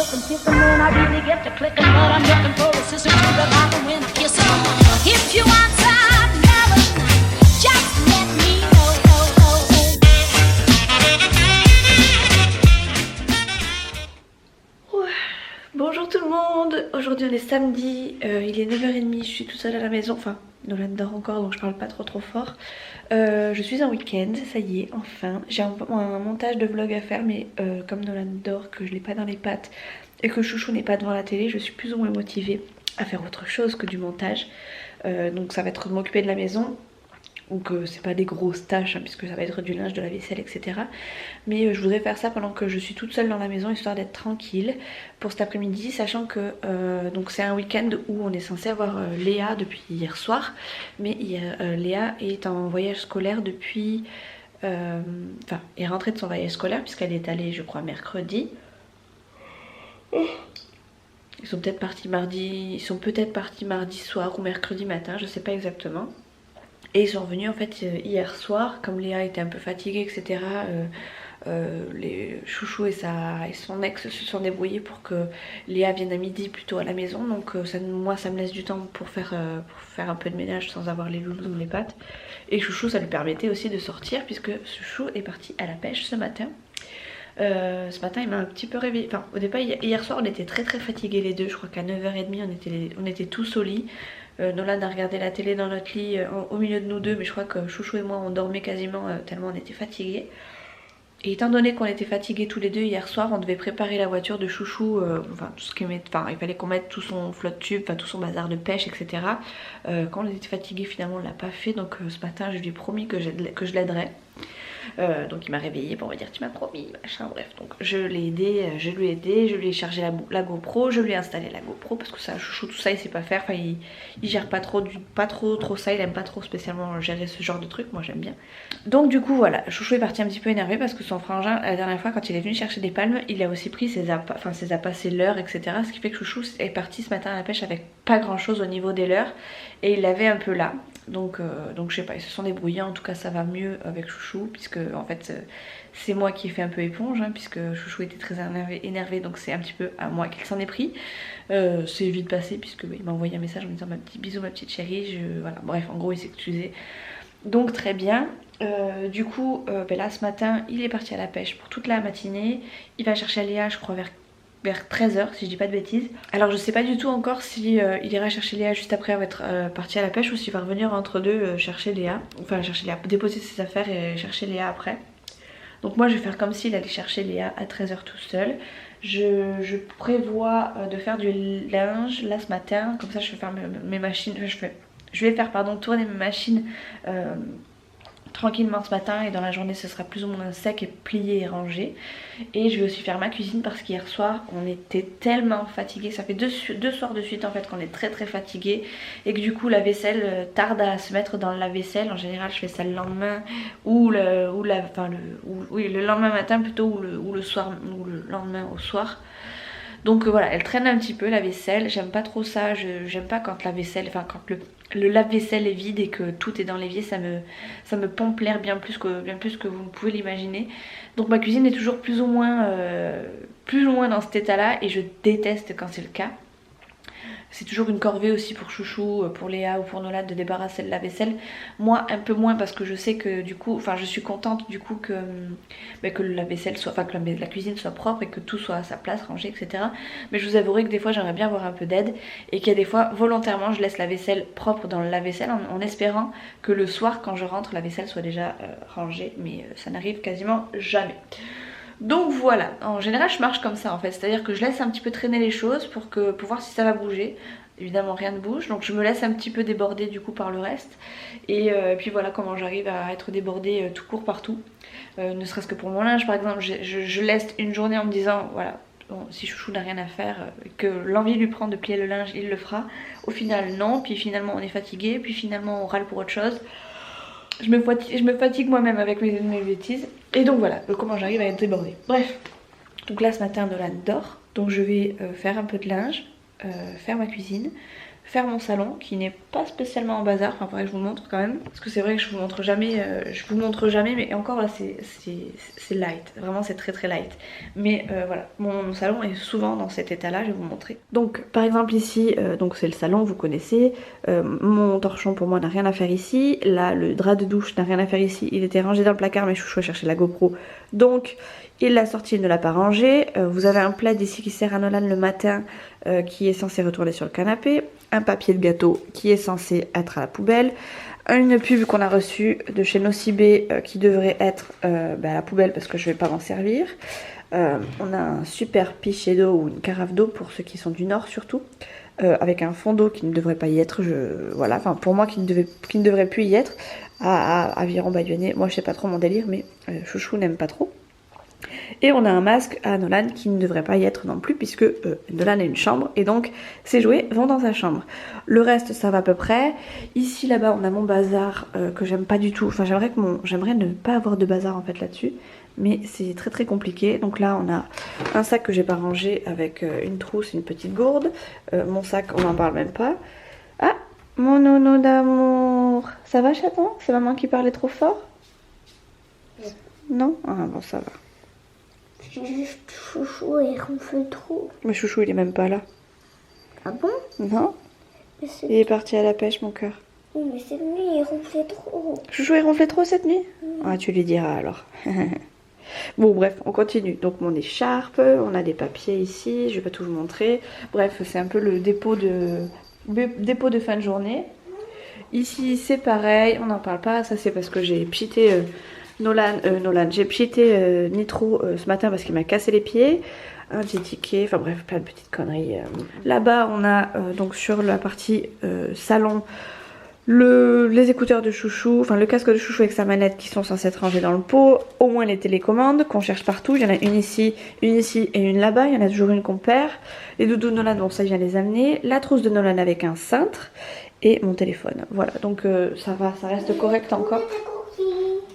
looking, kissing when I really get to clicking, but I'm looking for a sister to the bottom when I kiss her. If you want some melon, just let me know. Bonjour tout le monde, aujourd'hui on est samedi, il est 9h30, je suis toute seule à la maison, enfin Nolan dort encore donc je parle pas trop fort. Je suis en week-end, ça y est, enfin. J'ai un montage de vlog à faire mais comme Nolan dort, que je l'ai pas dans les pattes et que Chouchou n'est pas devant la télé, je suis plus ou moins motivée à faire autre chose que du montage. Donc ça va être de m'occuper de la maison. Donc c'est pas des grosses tâches hein, puisque ça va être du linge, de la vaisselle, etc. Mais je voudrais faire ça pendant que je suis toute seule dans la maison, histoire d'être tranquille pour cet après-midi, sachant que donc c'est un week-end où on est censé avoir Léa depuis hier soir. Mais Léa est en voyage scolaire depuis... Enfin, est rentrée de son voyage scolaire puisqu'elle est allée, je crois, mercredi. Ils sont peut-être partis mardi soir ou mercredi matin, je sais pas exactement. Et ils sont revenus en fait hier soir, comme Léa était un peu fatiguée, etc. Les Chouchou et son ex se sont débrouillés pour que Léa vienne à midi plutôt à la maison. Donc moi ça me laisse du temps pour faire un peu de ménage sans avoir les loulous dans les pattes. Et Chouchou ça lui permettait aussi de sortir puisque Chouchou est parti à la pêche ce matin. Ce matin il m'a un petit peu réveillée, enfin au départ hier soir on était très fatigués les deux, je crois qu'à 9h30 on était tous au lit. Nolan a regardé la télé dans notre lit au milieu de nous deux, mais je crois que Chouchou et moi on dormait quasiment tellement on était fatigués. Et étant donné qu'on était fatigués tous les deux hier soir, on devait préparer la voiture de Chouchou, enfin tout ce qu'il met, enfin il fallait qu'on mette tout son flotte tube, enfin tout son bazar de pêche, etc. Quand on était fatigués finalement on l'a pas fait, donc ce matin je lui ai promis que je l'aiderais. Donc il m'a réveillée pour me dire tu m'as promis, machin, bref. Donc je l'ai aidé, je lui ai chargé la GoPro, je lui ai installé la GoPro parce que ça, Chouchou, tout ça il sait pas faire, enfin il gère pas trop ça, il aime pas trop spécialement gérer ce genre de truc, moi j'aime bien. Donc du coup voilà, Chouchou est parti un petit peu énervé parce que son frangin la dernière fois quand il est venu chercher des palmes, il a aussi pris ses appâts, ses leurres, etc. Ce qui fait que Chouchou est parti ce matin à la pêche avec pas grand chose au niveau des leurres et il l'avait un peu là. Donc je sais pas, ils se sont débrouillés, en tout cas ça va mieux avec Chouchou puisque en fait c'est moi qui ai fait un peu éponge hein, puisque Chouchou était très énervé donc c'est un petit peu à moi qu'il s'en est pris. C'est vite passé puisque il m'a envoyé un message en me disant bisous ma petite chérie, voilà, bref en gros il s'est excusé. Donc très bien. Du coup là ce matin il est parti à la pêche pour toute la matinée, il va chercher Léa je crois vers 13h si je dis pas de bêtises. Alors je sais pas du tout encore si il ira chercher Léa juste après être parti à la pêche ou s'il va revenir entre deux chercher Léa. Enfin chercher Léa, déposer ses affaires et chercher Léa après. Donc moi je vais faire comme s'il allait chercher Léa à 13h tout seul. Je prévois de faire du linge là ce matin, comme ça je vais faire mes machines, je vais faire tourner mes machines tranquillement ce matin et dans la journée ce sera plus ou moins sec et plié et rangé. Et je vais aussi faire ma cuisine parce qu'hier soir on était tellement fatigués, ça fait deux soirs de suite en fait qu'on est très fatigués et que du coup la vaisselle tarde à se mettre dans le lave-vaisselle. En général je fais ça le lendemain ou le lendemain matin plutôt ou le soir ou le lendemain au soir. Donc voilà, elle traîne un petit peu la vaisselle, j'aime pas trop ça, j'aime pas quand la vaisselle, enfin quand le lave-vaisselle est vide et que tout est dans l'évier, ça me pompe l'air bien plus que vous ne pouvez l'imaginer. Donc ma cuisine est toujours plus ou moins dans cet état là et je déteste quand c'est le cas. C'est toujours une corvée aussi pour Chouchou, pour Léa ou pour Nolan de débarrasser le lave-vaisselle. Moi un peu moins parce que je sais que du coup, enfin je suis contente du coup que le lave-vaisselle soit, enfin que la cuisine soit propre et que tout soit à sa place, rangé, etc. Mais je vous avouerai que des fois j'aimerais bien avoir un peu d'aide et qu'il y a des fois volontairement je laisse la vaisselle propre dans le lave-vaisselle en espérant que le soir quand je rentre la vaisselle soit déjà rangée, mais ça n'arrive quasiment jamais. Donc voilà, en général je marche comme ça en fait, c'est à dire que je laisse un petit peu traîner les choses pour voir si ça va bouger. Évidemment rien ne bouge, donc je me laisse un petit peu déborder du coup par le reste. Et puis voilà comment j'arrive à être débordée tout court partout. Ne serait-ce que pour mon linge par exemple, je laisse une journée en me disant voilà, bon, si Chouchou n'a rien à faire, que l'envie lui prend de plier le linge, il le fera. Au final non, puis finalement on est fatigué, puis finalement on râle pour autre chose. Je me fatigue moi-même avec mes bêtises. Et donc voilà, comment j'arrive à être débordée. Bref, donc là ce matin Nolan dort. Donc je vais faire un peu de linge, faire ma cuisine, faire mon salon qui n'est pas spécialement en bazar. Enfin, faudrait que je vous montre quand même. Parce que c'est vrai que je vous montre jamais, mais encore là c'est light. Vraiment c'est très light. Mais voilà, mon salon est souvent dans cet état là, je vais vous montrer. Donc par exemple ici, donc c'est le salon, vous connaissez. Mon torchon pour moi n'a rien à faire ici. Là le drap de douche n'a rien à faire ici. Il était rangé dans le placard mais Chouchou a cherché la GoPro. Donc il l'a sorti, il ne l'a pas rangé. Vous avez un plaid ici qui sert à Nolan le matin qui est censé retourner sur le canapé. Un papier de gâteau qui est censé être à la poubelle. Une pub qu'on a reçue de chez Nocibé qui devrait être à la poubelle parce que je ne vais pas m'en servir. On a un super pichet d'eau ou une carafe d'eau pour ceux qui sont du nord surtout. Avec un fond d'eau qui ne devrait pas y être. Voilà, enfin pour moi qui ne devrait plus y être. À Aviron-Bayonnais. Moi je sais pas trop mon délire mais Chouchou n'aime pas trop. Et on a un masque à Nolan qui ne devrait pas y être non plus puisque Nolan a une chambre et donc ses jouets vont dans sa chambre. Le reste ça va à peu près. Ici là-bas on a mon bazar que j'aime pas du tout. Enfin j'aimerais ne pas avoir de bazar en fait là-dessus. Mais c'est très compliqué. Donc là on a un sac que j'ai pas rangé avec une trousse et une petite gourde. Mon sac on n'en parle même pas. Ah mon nono d'amour. Ça va chaton? C'est maman qui parlait trop fort? Non? Ah bon ça va. C'est juste Chouchou et il ronfle trop. Mais Chouchou il est même pas là. Ah bon? Non. Mais c'est... Il est parti à la pêche mon cœur. Oui, mais cette nuit il ronflait trop. Chouchou il ronflait trop cette nuit? Ah tu lui diras alors. Bon bref on continue. Donc mon écharpe, on a des papiers ici, je vais pas tout vous montrer. Bref c'est un peu le dépôt de fin de journée. Ici c'est pareil, on n'en parle pas. Ça c'est parce que j'ai pchité j'ai pchité Nitro ce matin parce qu'il m'a cassé les pieds. Un petit ticket, enfin bref plein de petites conneries. Là-bas on a donc sur la partie salon les écouteurs de Chouchou, enfin le casque de Chouchou avec sa manette qui sont censés être rangés dans le pot, au moins les télécommandes qu'on cherche partout, il y en a une ici et une là-bas, il y en a toujours une qu'on perd. Les doudous de Nolan, bon ça je viens les amener, la trousse de Nolan avec un cintre et mon téléphone. Voilà, donc ça va, ça reste correct encore.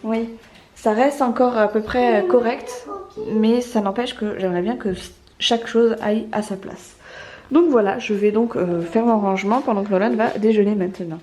Oui, ça reste encore à peu près correct, mais ça n'empêche que j'aimerais bien que chaque chose aille à sa place. Donc voilà, je vais donc faire mon rangement pendant que Nolan va déjeuner maintenant.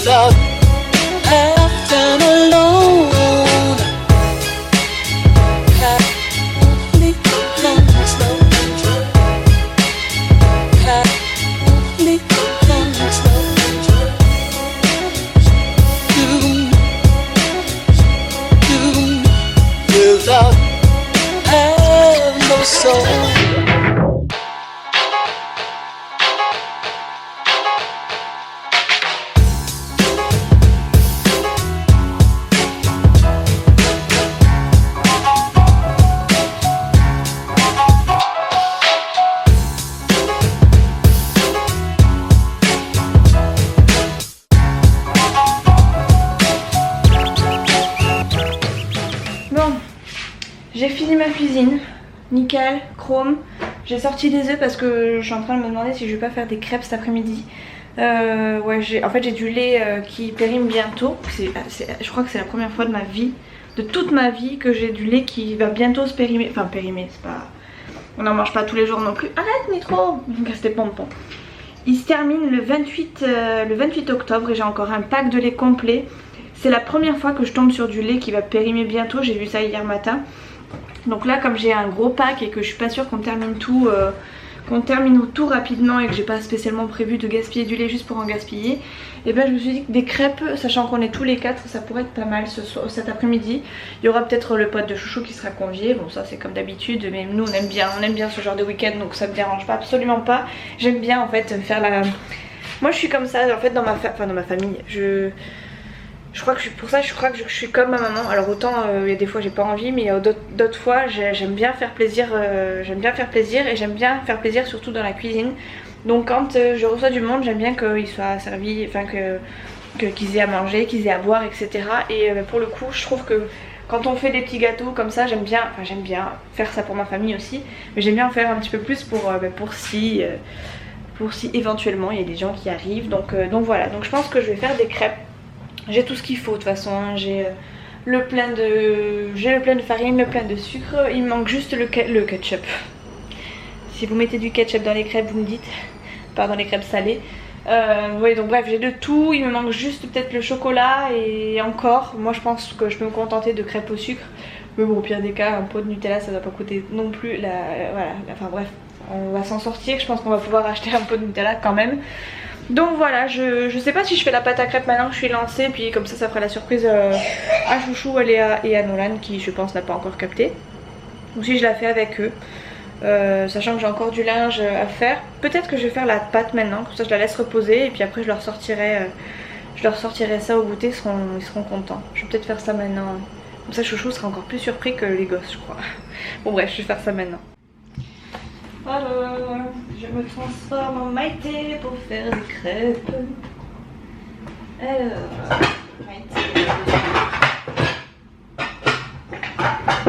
without acting alone. Happily long slow. Happily long slow. Without having no soul. J'ai fini ma cuisine, nickel, chrome. J'ai sorti des œufs parce que je suis en train de me demander si je vais pas faire des crêpes cet après-midi. Ouais, en fait j'ai du lait qui périme bientôt. Je crois que c'est la première fois de ma vie, de toute ma vie, que j'ai du lait qui va bientôt se périmer. Enfin périmer, c'est pas... On n'en mange pas tous les jours non plus. Arrête Nitro, il me casse tes pompons. Il se termine le 28 octobre et j'ai encore un pack de lait complet. C'est la première fois que je tombe sur du lait qui va périmer bientôt, j'ai vu ça hier matin. Donc là comme j'ai un gros pack et que je suis pas sûre qu'on termine tout rapidement et que j'ai pas spécialement prévu de gaspiller du lait juste pour en gaspiller, et ben je me suis dit que des crêpes, sachant qu'on est tous les 4, ça pourrait être pas mal cet après-midi. Il y aura peut-être le pote de chouchou qui sera convié, bon ça c'est comme d'habitude, mais nous on aime bien ce genre de week-end, donc ça me dérange pas, absolument pas. J'aime bien en fait faire la... Moi je suis comme ça en fait dans ma famille, je crois que je suis comme ma maman. Alors autant il y a des fois j'ai pas envie, mais d'autres fois j'aime bien faire plaisir, et j'aime bien faire plaisir surtout dans la cuisine. Donc quand je reçois du monde, j'aime bien qu'ils soient servis, enfin qu'ils aient à manger, qu'ils aient à boire, etc. Et pour le coup je trouve que quand on fait des petits gâteaux comme ça, j'aime bien faire ça pour ma famille aussi, mais j'aime bien en faire un petit peu plus pour si éventuellement il y a des gens qui arrivent. Donc voilà, donc je pense que je vais faire des crêpes. J'ai tout ce qu'il faut de toute façon, hein. J'ai le plein de farine, le plein de sucre, il me manque juste le ketchup. Si vous mettez du ketchup dans les crêpes, vous me dites, pas dans les crêpes salées. Oui, donc bref, j'ai de tout, il me manque juste peut-être le chocolat et encore, moi je pense que je peux me contenter de crêpes au sucre. Mais bon, au pire des cas, un pot de Nutella ça doit pas coûter non plus enfin bref, on va s'en sortir, je pense qu'on va pouvoir acheter un pot de Nutella quand même. Donc voilà, je sais pas si je fais la pâte à crêpes maintenant que je suis lancée, puis comme ça fera la surprise à Chouchou, à Léa et à Nolan qui je pense n'a pas encore capté. Ou si je la fais avec eux, sachant que j'ai encore du linge à faire. Peut-être que je vais faire la pâte maintenant, comme ça je la laisse reposer et puis après je leur sortirai ça au goûter, ils seront contents. Je vais peut-être faire ça maintenant, comme ça Chouchou sera encore plus surpris que les gosses je crois. Bon bref, je vais faire ça maintenant. Alors, je me transforme en Maïté pour faire des crêpes. Alors, Maïté.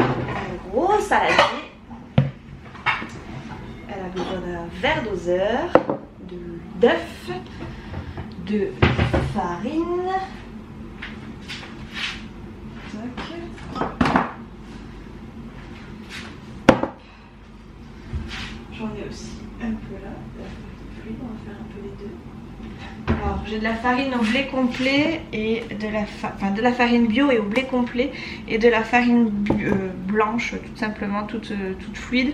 Un gros saladier. Elle a besoin d'un verre doseur, d'œufs, de farine. J'en ai aussi un peu là, on va faire un peu les deux. Alors j'ai de la farine au blé complet et de la farine bio et au blé complet et de la farine blanche tout simplement, toute fluide.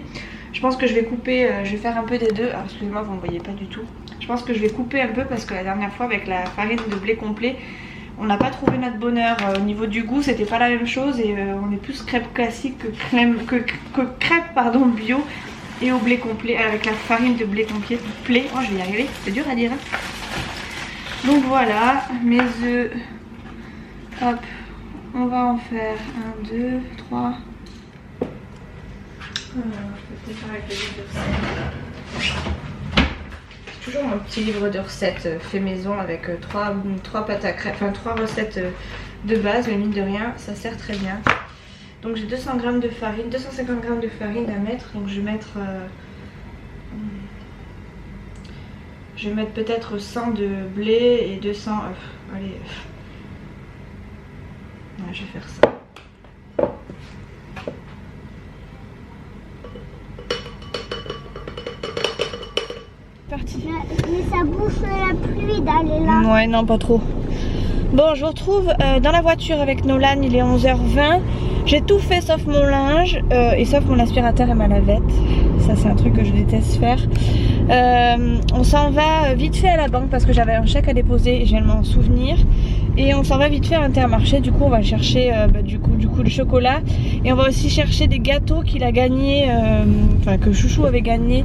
Je pense que je vais couper, je vais faire un peu des deux. Alors excusez-moi, vous ne voyez pas du tout. Je pense que je vais couper un peu parce que la dernière fois avec la farine de blé complet, on n'a pas trouvé notre bonheur au niveau du goût, c'était pas la même chose et on est plus crêpe classique que crêpe bio. Et au blé complet, avec la farine de blé complet. Oh je vais y arriver, c'est dur à dire hein. Donc voilà, mes œufs. Hop, on va en faire 1, 2, 3. Peut-être avec le livre de recettes. Toujours mon petit livre de recettes fait maison avec 3 pâtes à crêpes, enfin 3 recettes de base, mais mine de rien, ça sert très bien. Donc j'ai 200 g de farine, 250 g de farine à mettre, donc je vais mettre peut-être 100 de blé et 200 œufs. Allez, ouais, je vais faire ça. Parti. Mais ça bouffe la pluie d'aller là. Ouais, non, pas trop. Bon, je vous retrouve dans la voiture avec Nolan, il est 11h20. J'ai tout fait sauf mon linge et sauf mon aspirateur et ma lavette. Ça c'est un truc que je déteste faire. On s'en va vite fait à la banque parce que j'avais un chèque à déposer et je viens de m'en souvenir. Et on s'en va vite fait à Intermarché, du coup on va chercher du coup le chocolat. Et on va aussi chercher des gâteaux qu'il a gagné, enfin que Chouchou avait gagné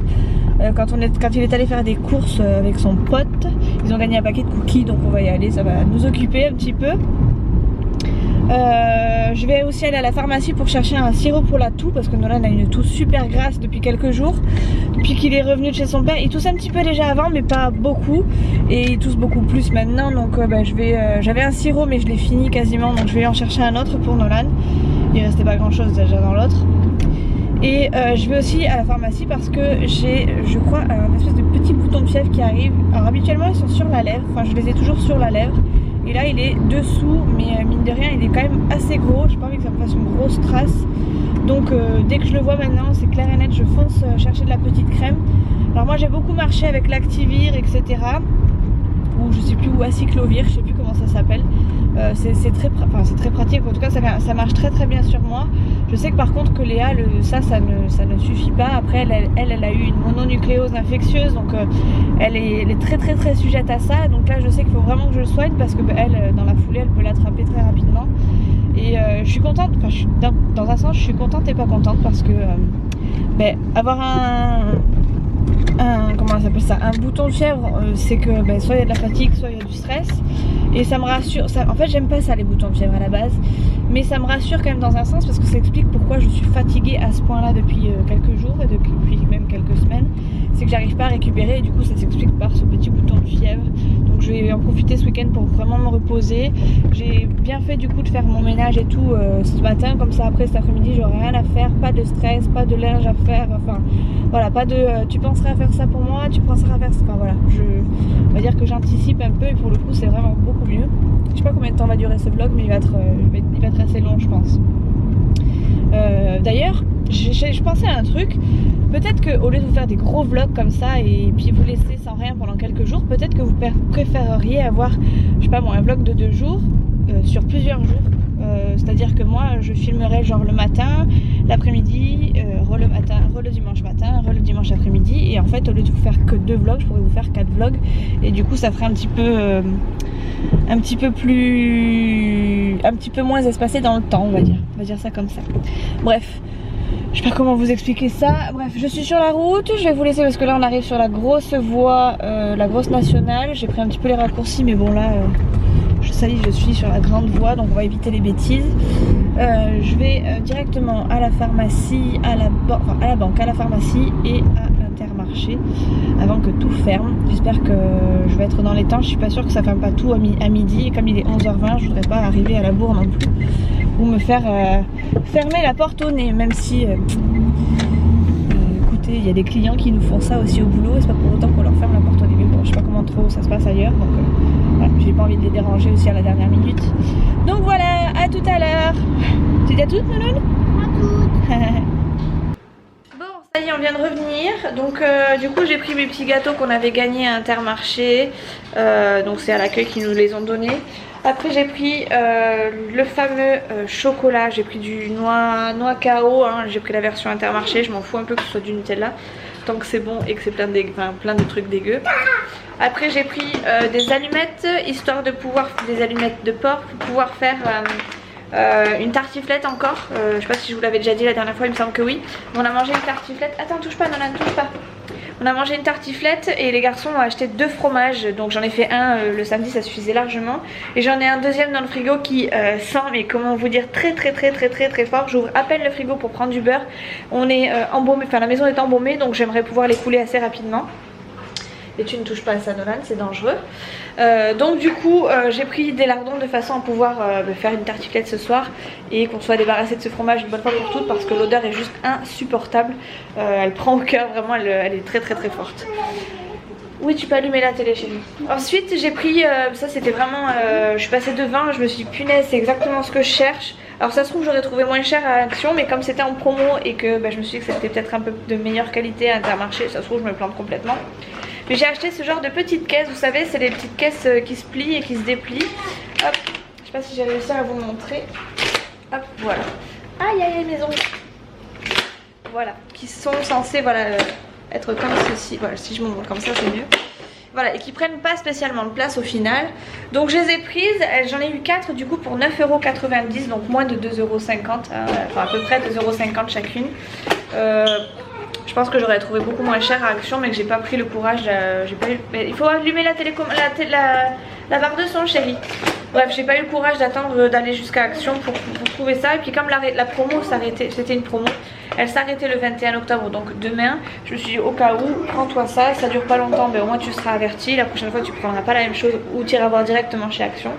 quand il est allé faire des courses avec son pote. Ils ont gagné un paquet de cookies, donc on va y aller, ça va nous occuper un petit peu. Je vais aussi aller à la pharmacie pour chercher un sirop pour la toux parce que Nolan a une toux super grasse depuis quelques jours. Depuis qu'il est revenu de chez son père, il tousse un petit peu déjà avant mais pas beaucoup et il tousse beaucoup plus maintenant, donc j'avais un sirop mais je l'ai fini quasiment, donc je vais en chercher un autre pour Nolan. Il restait pas grand chose déjà dans l'autre. Et je vais aussi à la pharmacie parce que j'ai, je crois, un espèce de petit bouton de fièvre qui arrive. Alors habituellement ils sont sur la lèvre, enfin je les ai toujours sur la lèvre. Et là il est dessous, mais mine de rien il est quand même assez gros. J'ai pas envie que ça me fasse une grosse trace. Donc dès que je le vois maintenant, c'est clair et net, je fonce chercher de la petite crème. Alors moi j'ai beaucoup marché avec l'Activir, etc. ou je sais plus où, Acyclovir, je sais plus comment ça s'appelle. C'est très pratique, en tout cas ça marche très très bien sur moi. Je sais que par contre que Léa, ça ne suffit pas. Après elle a eu une mononucléose infectieuse, donc elle est très très très sujette à ça. Donc là je sais qu'il faut vraiment que je le soigne parce que elle, dans la foulée, elle peut l'attraper très rapidement. Et je suis contente, enfin dans un sens je suis contente et pas contente parce que avoir comment on s'appelle ça, un bouton de fièvre, c'est que soit il y a de la fatigue, soit il y a du stress, et ça me rassure. En fait j'aime pas ça, les boutons de fièvre à la base, mais ça me rassure quand même dans un sens parce que ça explique pourquoi je suis fatiguée à ce point là depuis quelques jours et depuis même quelques semaines. C'est que j'arrive pas à récupérer et du coup ça s'explique par ce petit bouton de fièvre. Donc je vais en profiter ce week-end pour vraiment me reposer. J'ai bien fait du coup de faire mon ménage et tout ce matin, comme ça après cet après-midi j'aurai rien à faire, pas de stress, pas de linge à faire, enfin voilà, pas de tu penseras à faire ça pour moi, tu penseras à faire ça, enfin voilà, on va dire que j'anticipe un peu et pour le coup c'est vraiment beaucoup mieux. Je sais pas combien de temps va durer ce vlog, mais il va être assez long je pense. D'ailleurs je pensais à un truc, peut-être qu'au lieu de vous faire des gros vlogs comme ça et puis vous laisser sans rien pendant quelques jours, peut-être que vous préféreriez avoir, je sais pas moi, un vlog de 2 jours sur plusieurs jours. C'est-à-dire que moi je filmerai genre le matin, l'après-midi, le matin, le dimanche matin, le dimanche après-midi, et en fait au lieu de vous faire que 2 vlogs, je pourrais vous faire 4 vlogs et du coup ça ferait un petit peu moins espacé dans le temps, on va dire ça comme ça. Bref, je sais pas comment vous expliquer ça. Bref, je suis sur la route, je vais vous laisser parce que là on arrive sur la grosse voie, la grosse nationale. J'ai pris un petit peu les raccourcis, mais bon là ça y est, je suis sur la grande voie, donc on va éviter les bêtises. Je vais directement à la pharmacie, à la banque, à la pharmacie et à Intermarché avant que tout ferme. J'espère que je vais être dans les temps. Je suis pas sûre que ça ferme pas tout à midi, et comme il est 11h20, je voudrais pas arriver à la bourre non plus ou me faire fermer la porte au nez, même si écoutez, il y a des clients qui nous font ça aussi au boulot et c'est pas pour autant qu'on leur ferme la porte au nez. Mais bon, je sais pas comment trop ça se passe ailleurs, donc voilà, j'ai pas envie de les déranger aussi à la dernière minute. Donc voilà, à tout à l'heure. Tu dis à toutes, Nonon? À toutes. Bon, ça y est, on vient de revenir. Donc du coup j'ai pris mes petits gâteaux qu'on avait gagnés à Intermarché. Donc c'est à l'accueil qui nous les ont donnés. Après j'ai pris le fameux chocolat, j'ai pris du noix KO, hein. J'ai pris la version Intermarché, je m'en fous un peu que ce soit du Nutella, tant que c'est bon et que c'est plein de trucs dégueux. Après j'ai pris des allumettes, histoire de pouvoir, des allumettes de porc, pour pouvoir faire une tartiflette encore. Je sais pas si je vous l'avais déjà dit la dernière fois, il me semble que oui. On a mangé une tartiflette, attends touche pas, non ne touche pas. On a mangé une tartiflette et les garçons ont acheté 2 fromages, donc j'en ai fait un le samedi, ça suffisait largement. Et j'en ai un deuxième dans le frigo qui sent, mais comment vous dire, très fort. J'ouvre à peine le frigo pour prendre du beurre. On est embaumé, enfin la maison est embaumée, donc j'aimerais pouvoir les couler assez rapidement. Et tu ne touches pas à ça, Nolan, c'est dangereux. Donc du coup j'ai pris des lardons de façon à pouvoir faire une tartiflette ce soir et qu'on soit débarrassé de ce fromage une bonne fois pour toutes, parce que l'odeur est juste insupportable. Elle prend au cœur, vraiment, elle est très forte. Oui, tu peux allumer la télé, chérie. Ensuite j'ai pris, ça c'était vraiment, je suis passée de 20, je me suis dit punaise, c'est exactement ce que je cherche. Alors ça se trouve j'aurais trouvé moins cher à Action, mais comme c'était en promo et que je me suis dit que c'était peut-être un peu de meilleure qualité à Intermarché, ça se trouve je me plante complètement. Mais j'ai acheté ce genre de petites caisses, vous savez, c'est les petites caisses qui se plient et qui se déplient. Hop, je sais pas si j'ai réussi à vous montrer. Hop, voilà. Aïe aïe aïe mes ongles. Voilà, qui sont censées être comme ceci. Voilà, si je me montre comme ça c'est mieux. Voilà, et qui prennent pas spécialement de place au final. Donc je les ai prises, j'en ai eu 4 du coup pour 9,90 €, donc moins de 2,50 €, hein, enfin à peu près 2,50 € chacune. Je pense que j'aurais trouvé beaucoup moins cher à Action, mais que j'ai pas pris le courage. Mais il faut allumer la barre de son, chérie. Bref, j'ai pas eu le courage d'attendre d'aller jusqu'à Action pour trouver ça. Et puis comme la promo s'arrêtait, c'était une promo, elle s'arrêtait le 21 octobre, donc demain. Je me suis dit au cas où, prends-toi ça, ça dure pas longtemps, mais au moins tu seras averti. La prochaine fois tu prendras pas la même chose ou tu iras voir directement chez Action.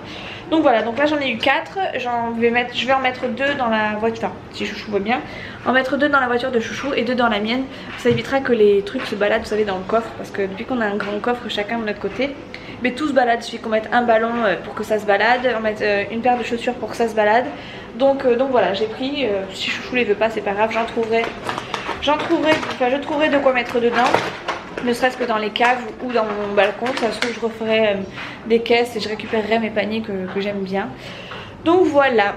Donc voilà, donc là j'en ai eu 4, je vais en mettre 2 dans la voiture, enfin si Chouchou veut bien, en mettre 2 dans la voiture de Chouchou et 2 dans la mienne. Ça évitera que les trucs se baladent, vous savez, dans le coffre, parce que depuis qu'on a un grand coffre chacun de notre côté, mais tout se balade. Il suffit qu'on mette un ballon pour que ça se balade, on mette une paire de chaussures pour que ça se balade. Donc voilà, j'ai pris, si Chouchou les veut pas c'est pas grave, je trouverai de quoi mettre dedans. ne serait-ce que dans les caves ou dans mon balcon. Ça se trouve je referai des caisses et je récupérerai mes paniers que j'aime bien. Donc voilà,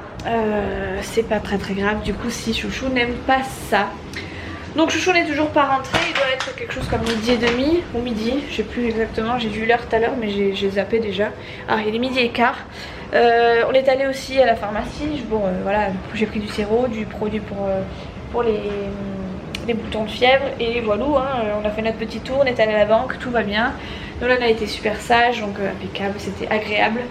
c'est pas très grave du coup si Chouchou n'aime pas ça. Donc Chouchou n'est toujours pas rentré, il doit être quelque chose comme 12h30 ou midi, je sais plus exactement, j'ai vu l'heure tout à l'heure mais j'ai zappé déjà. Ah il est 12h15. On est allé aussi à la pharmacie, bon voilà, j'ai pris du sirop, du produit pour les boutons de fièvre et voilà, hein, on a fait notre petit tour, on est allé à la banque, tout va bien. Nolan a été super sage, donc impeccable, c'était agréable.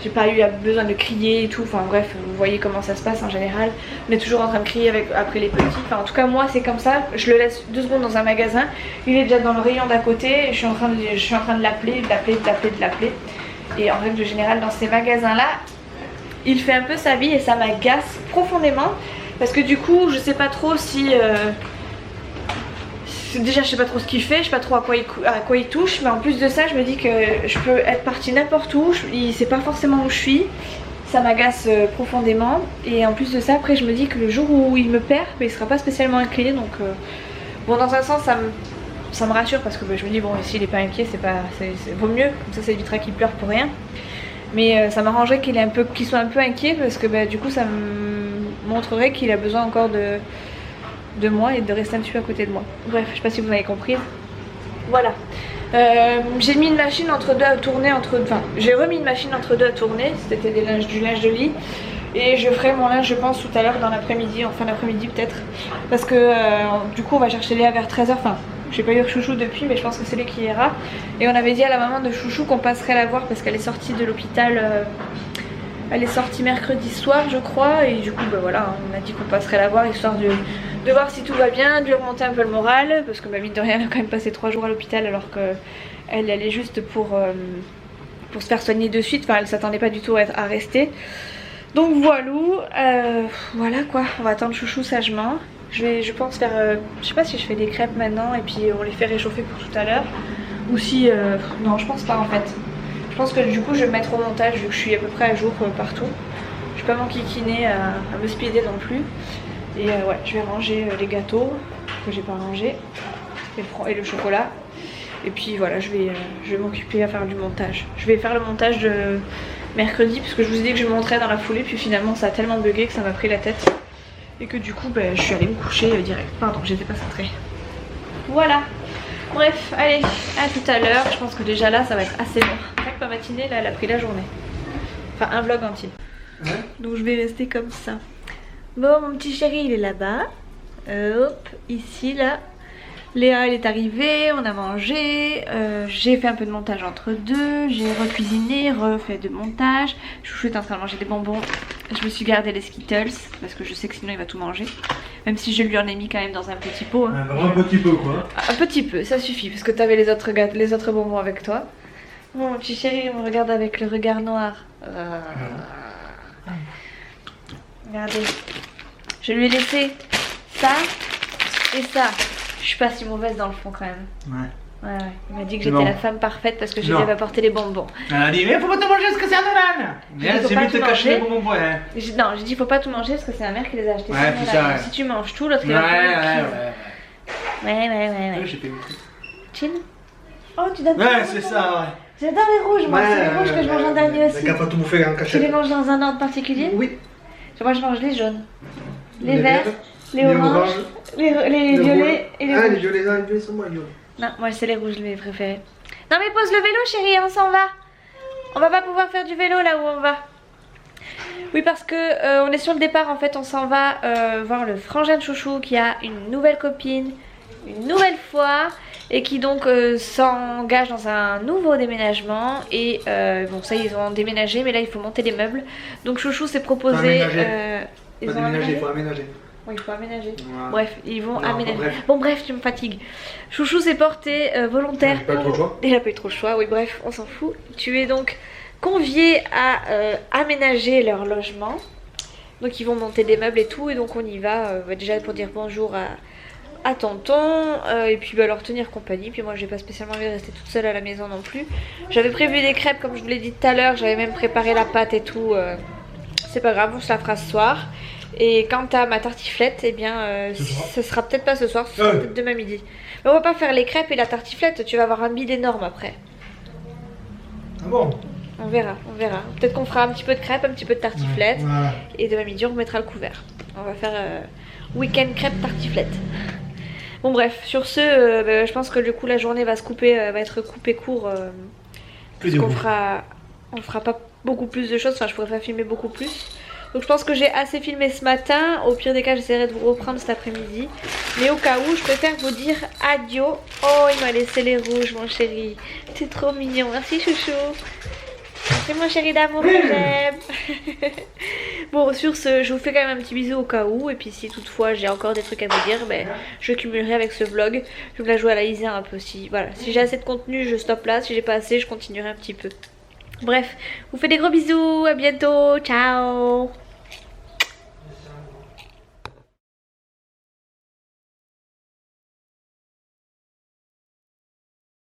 J'ai pas eu besoin de crier et tout, enfin bref, vous voyez comment ça se passe en général. On est toujours en train de crier après les petits, enfin en tout cas moi c'est comme ça, je le laisse 2 secondes dans un magasin, il est déjà dans le rayon d'à côté et je suis en train de l'appeler. Et en règle générale dans ces magasins là, il fait un peu sa vie et ça m'agace profondément. Parce que du coup je sais pas trop si... Déjà je sais pas trop ce qu'il fait, je sais pas trop à quoi il touche, mais en plus de ça je me dis que je peux être partie n'importe où, il sait pas forcément où je suis, ça m'agace profondément. Et en plus de ça après je me dis que le jour où il me perd, il sera pas spécialement inquiet, donc bon dans un sens ça me rassure parce que je me dis bon s'il est pas inquiet vaut mieux, comme ça évitera qu'il pleure pour rien. Mais ça m'arrangerait qu'il soit un peu inquiet parce que du coup ça me montrerait qu'il a besoin encore de moi et de rester un petit peu à côté de moi. Bref, je sais pas si vous m'avez comprise. Voilà. J'ai mis une machine entre deux à tourner, j'ai remis une machine entre deux à tourner, c'était du linge de lit. Et je ferai mon linge je pense tout à l'heure dans l'après-midi, en fin d'après-midi peut-être. Parce que du coup on va chercher Léa vers 13h, enfin j'ai pas eu Chouchou depuis mais je pense que c'est lui qui ira. Et on avait dit à la maman de Chouchou qu'on passerait la voir parce qu'elle est sortie de l'hôpital. Elle est sortie mercredi soir je crois et du coup voilà, on a dit qu'on passerait la voir histoire de voir si tout va bien, de lui remonter un peu le moral parce que mine de rien elle a quand même passé 3 jours à l'hôpital alors qu'elle allait juste pour se faire soigner de suite, enfin elle s'attendait pas du tout à rester. Donc voilà quoi, on va attendre Chouchou sagement. Je pense faire, je sais pas si je fais des crêpes maintenant et puis on les fait réchauffer pour tout à l'heure ou si, non je pense pas en fait. Je pense que du coup je vais me mettre au montage vu que je suis à peu près à jour partout. Je vais pas m'enquiquiner à me speeder non plus. Et ouais, je vais ranger les gâteaux que j'ai pas rangés et le chocolat. Et puis voilà, je vais m'occuper à faire du montage. Je vais faire le montage de mercredi parce que je vous ai dit que je montrais dans la foulée. Puis finalement ça a tellement bugué que ça m'a pris la tête. Et que du coup je suis allée me coucher direct. Pardon, j'étais pas centrée. Voilà. Bref, allez, à tout à l'heure. Je pense que déjà là ça va être assez long. C'est vrai que ma matinée là elle a pris la journée. Enfin un vlog entier. Ouais. Donc je vais rester comme ça. Bon mon petit chéri il est là-bas. Hop, ici là. Léa elle est arrivée, on a mangé, j'ai fait un peu de montage entre deux, j'ai recuisiné, refait de montage. Chouchou est en train de manger des bonbons. Je me suis gardé les Skittles parce que je sais que sinon il va tout manger. Même si je lui en ai mis quand même dans un petit pot. Hein. Un petit peu quoi. Un petit peu, ça suffit parce que tu avais les autres bonbons avec toi. Bon, mon petit chéri me regarde avec le regard noir. Regardez. Je lui ai laissé ça et ça. Je suis pas si mauvaise dans le fond quand même. Ouais. Il m'a dit que j'étais la femme parfaite parce que j'ai déjà apporté les bonbons. Elle a dit mais faut pas te manger parce que c'est un Nolan. Mais elle s'est mis te cacher les bonbons pour elle. Non, j'ai dit faut pas tout manger parce que c'est la mère qui les a achetés. Ouais, c'est ça. Ouais. Si tu manges tout, l'autre il va Ouais. J'ai fait une Chill. Oh, tu donnes. Ouais, c'est ça, ouais. J'adore les rouges, moi. C'est les rouges que je mange en dernier aussi. T'as qu'à pas tout bouffer en cachette. Tu les manges dans un ordre particulier? Oui. Moi je mange les jaunes, les verts, les oranges, les violets et les rouges. Ah, les violets sont moins violets. Non, moi c'est les rouges mes préférés. Non mais pose le vélo chérie, on s'en va. On va pas pouvoir faire du vélo là où on va. Oui parce que on est sur le départ en fait, on s'en va voir le frangin de Chouchou qui a une nouvelle copine, une nouvelle fois et qui donc s'engage dans un nouveau déménagement et bon ça ils ont déménagé mais là il faut monter les meubles. Donc Chouchou s'est proposé... il faut aménager. Oui, il faut aménager. Ouais. Bref, ils vont aménager. Bon, bref, tu me fatigues. Chouchou s'est porté volontaire. Il n'a pas eu trop le choix. Il n'a pas eu trop le choix, oui, bref, on s'en fout. Tu es donc convié à aménager leur logement. Donc, ils vont monter des meubles et tout. Et donc, on y va déjà pour dire bonjour à tonton. Et puis, leur tenir compagnie. Puis, moi, j'ai pas spécialement envie de rester toute seule à la maison non plus. J'avais prévu des crêpes, comme je vous l'ai dit tout à l'heure. J'avais même préparé la pâte et tout. c'est pas grave, on se la fera ce soir. Et quant à ma tartiflette, eh bien, ce sera peut-être pas ce soir, ce sera peut-être demain midi. Mais on va pas faire les crêpes et la tartiflette, tu vas avoir un bide énorme après. Ah bon? On verra, on verra. Peut-être qu'on fera un petit peu de crêpes, un petit peu de tartiflette. Voilà. Et demain midi, on remettra le couvert. On va faire week-end crêpes tartiflette. Bon bref, sur ce, je pense que du coup la journée va se couper, va être coupée court. Parce qu'on on fera pas beaucoup plus de choses, enfin je pourrais pas filmer beaucoup plus. Donc je pense que j'ai assez filmé ce matin. Au pire des cas, j'essaierai de vous reprendre cet après-midi. Mais au cas où, je préfère vous dire adieu. Oh, il m'a laissé les rouges, mon chéri. C'est trop mignon. Merci, chouchou. C'est mon chéri d'amour que j'aime. Bon, sur ce, je vous fais quand même un petit bisou au cas où. Et puis si toutefois j'ai encore des trucs à vous dire, je cumulerai avec ce vlog. Je vais la jouer à la Isa un peu. Si j'ai assez de contenu, je stoppe là. Si j'ai pas assez, je continuerai un petit peu. Bref, je vous fais des gros bisous. À bientôt. Ciao.